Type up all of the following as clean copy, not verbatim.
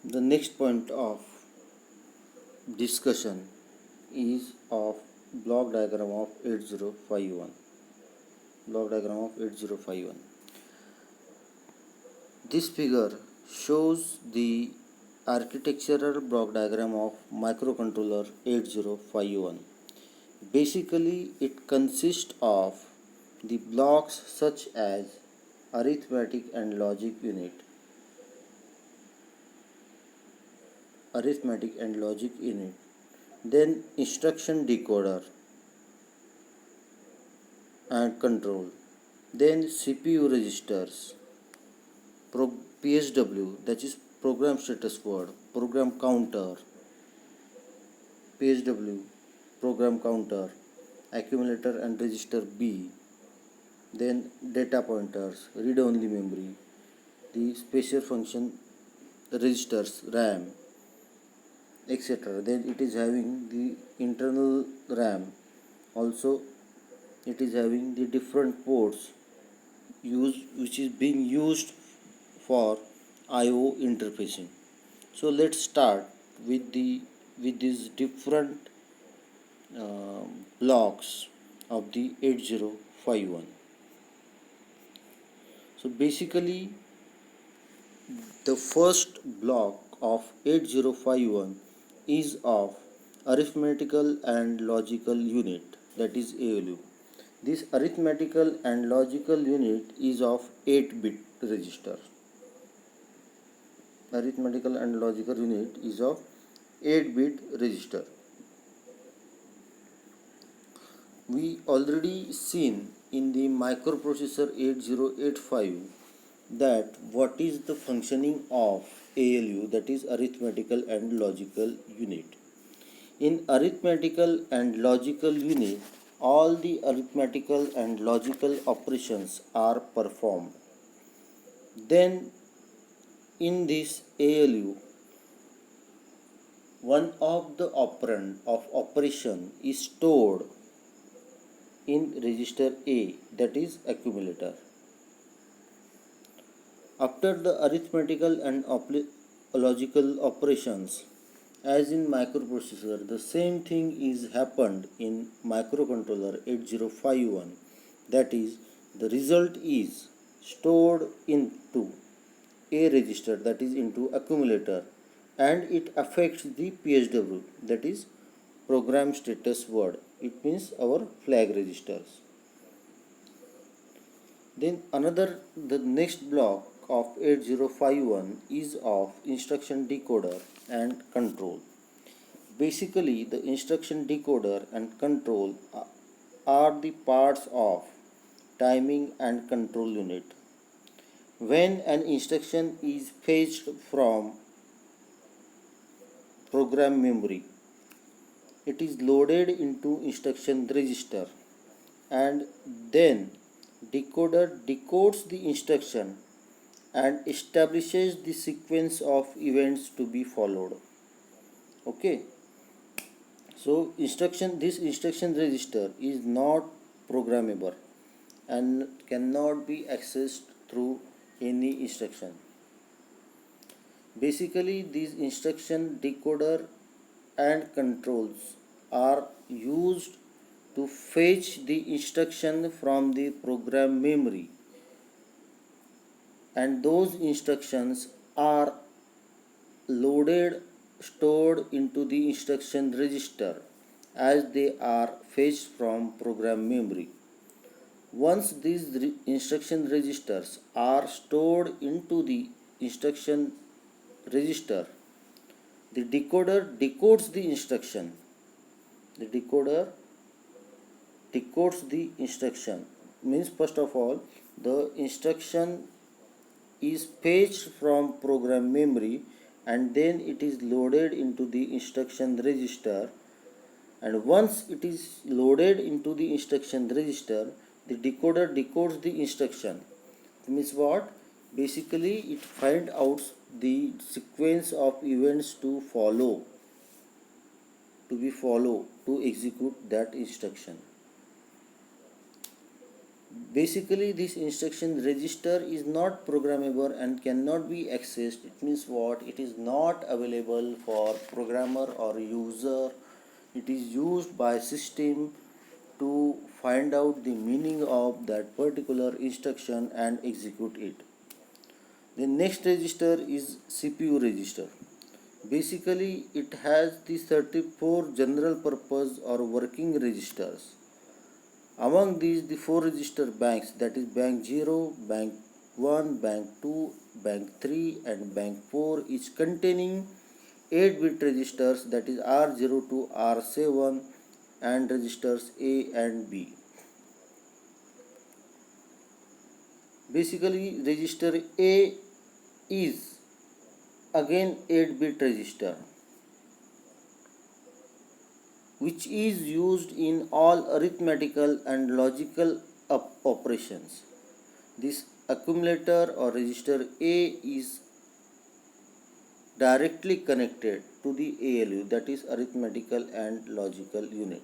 The next point of discussion is of block diagram of 8051. Block diagram of 8051. This figure shows the architectural block diagram of microcontroller 8051. Basically, it consists of the blocks such as arithmetic and logic unit, then instruction decoder and control, then CPU registers, PSW, that is program status word, program counter, PSW, program counter, accumulator and register B, then data pointers, read only memory, the special function registers, RAM, etc. Then it is having the internal RAM. Also, it is having the different ports which is being used for I/O interfacing. So let's start with these different blocks of the 8051. So basically, the first block of 8051 is of arithmetical and logical unit, that is ALU. This arithmetical and logical unit is of 8-bit register. Arithmetical and logical unit is of 8-bit register. We already seen in the microprocessor 8085 that what is the functioning of ALU, that is arithmetical and logical unit. In arithmetical and logical unit, all the arithmetical and logical operations are performed. Then in this ALU, one of the operand of operation is stored in register A, that is accumulator. After the arithmetical and logical operations, as in microprocessor, the same thing is happened in microcontroller 8051. That is, the result is stored into A register, that is into accumulator, and it affects the PSW, that is program status word. It means our flag registers. Then the next block of 8051 is of instruction decoder and control. Basically, the instruction decoder and control are the parts of timing and control unit. When an instruction is fetched from program memory, it is loaded into instruction register, and then decoder decodes the instruction and establishes the sequence of events to be followed. Okay, so this instruction register is not programmable and cannot be accessed through any instruction. Basically, these instruction decoder and controls are used to fetch the instruction from the program memory, and those instructions are stored into the instruction register as they are fetched from program memory. Once these instruction registers are stored into the instruction register, the decoder decodes the instruction. The decoder decodes the instruction. Means, first of all, the instruction is fetched from program memory and then it is loaded into the instruction register, and once it is loaded into the instruction register, the decoder decodes the instruction. It means what? Basically, it finds out the sequence of events to be followed to execute that instruction. Basically, this instruction register is not programmable and cannot be accessed. It means what? It is not available for programmer or user. It is used by system to find out the meaning of that particular instruction and execute it. The next register is CPU register. Basically, it has the 34 general purpose or working registers. Among these, the four register banks, that is bank 0, bank 1, bank 2, bank 3 and bank 4 is containing 8-bit registers, that is R0 to R7 and registers A and B. Basically, register A is again 8-bit register which is used in all arithmetical and logical operations. This accumulator or register A is directly connected to the ALU, that is arithmetical and logical unit.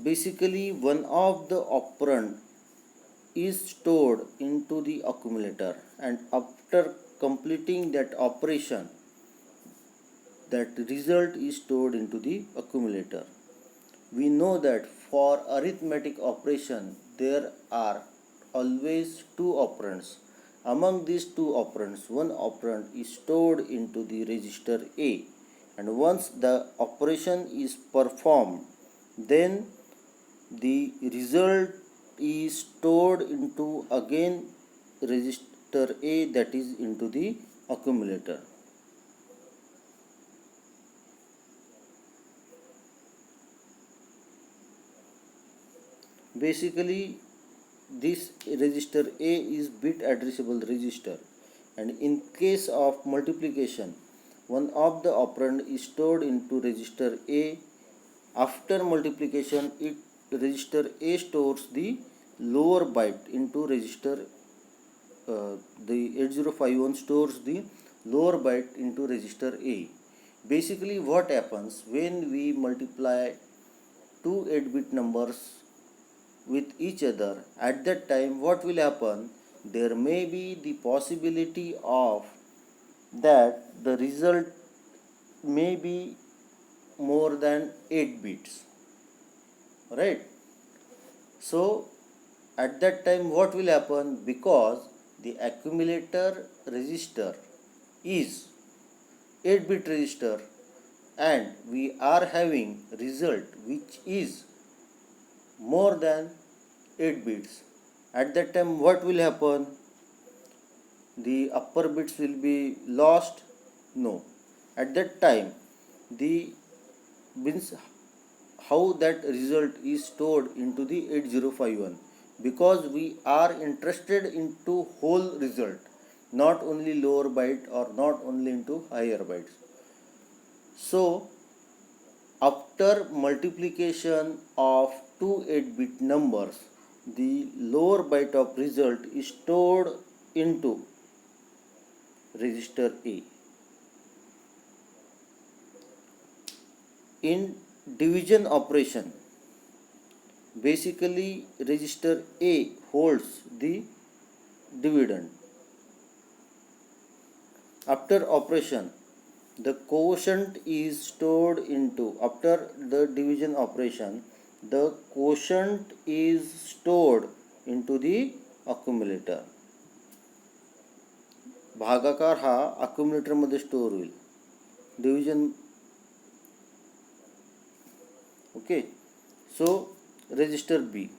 Basically, one of the operand is stored into the accumulator, and after completing that operation, that result is stored into the accumulator. We know that for arithmetic operation there are always two operands. Among these two operands, one operand is stored into the register A, and once the operation is performed, then the result is stored into again register A, that is into the accumulator. Basically, this register A is bit addressable register, and in case of multiplication, one of the operand is stored into register A. After multiplication, register A stores the lower byte into register the 8051 stores the lower byte into register A. Basically, what happens when we multiply two 8-bit numbers with each other? At that time, what will happen? There may be the possibility of that the result may be more than 8 bits, right? So at that time what will happen? Because the accumulator register is 8-bit register and we are having result which is more than 8 bits, at that time what will happen? The upper bits will be lost? No. At that time, the means how that result is stored into the 8051, because we are interested into whole result, not only lower byte or not only into higher bytes. So after multiplication of two 8-bit numbers, the lower byte of result is stored into register A. In division operation, basically register A holds the dividend. After operation, the quotient is stored into, after the division operation, the quotient is stored into the accumulator. भागाकार हा accumulator मध्ये store होईल. Division, okay. So register B,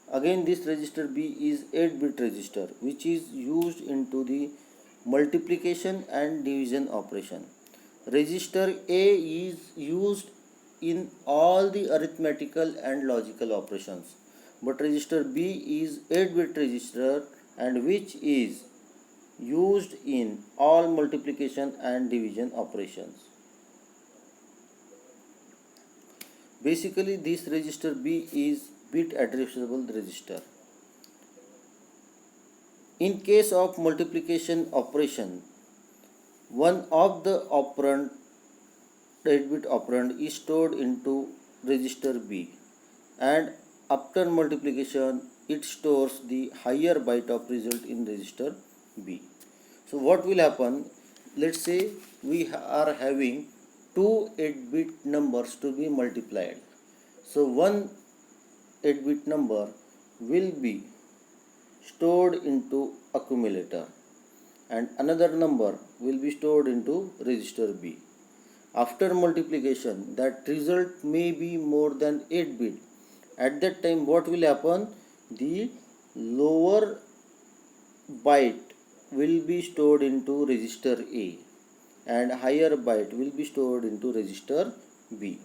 again this register B is 8-bit register which is used into the multiplication and division operation. Register A is used in all the arithmetical and logical operations, but register B is 8-bit register and which is used in all multiplication and division operations. Basically, this register B is bit addressable register. In case of multiplication operation, one of the operand, 8-bit operand, is stored into register B, and after multiplication it stores the higher byte of result in register B. So what will happen? Let's say we are having two 8-bit numbers to be multiplied. So one 8-bit number will be stored into accumulator and another number will be stored into register B. After multiplication, that result may be more than 8-bit. At that time, what will happen? The lower byte will be stored into register A and higher byte will be stored into register B.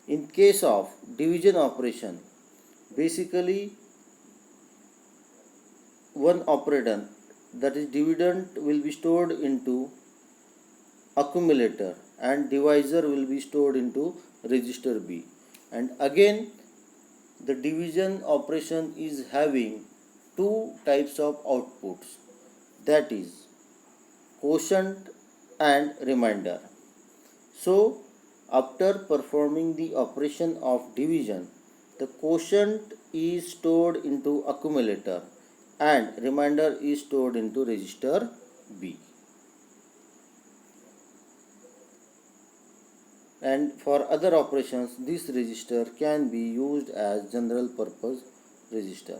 In case of division operation, basically one operand, that is dividend, will be stored into accumulator and divisor will be stored into register B. And again the division operation is having two types of outputs, that is quotient and remainder. So after performing the operation of division, the quotient is stored into accumulator and remainder is stored into register B. And for other operations, this register can be used as general purpose register.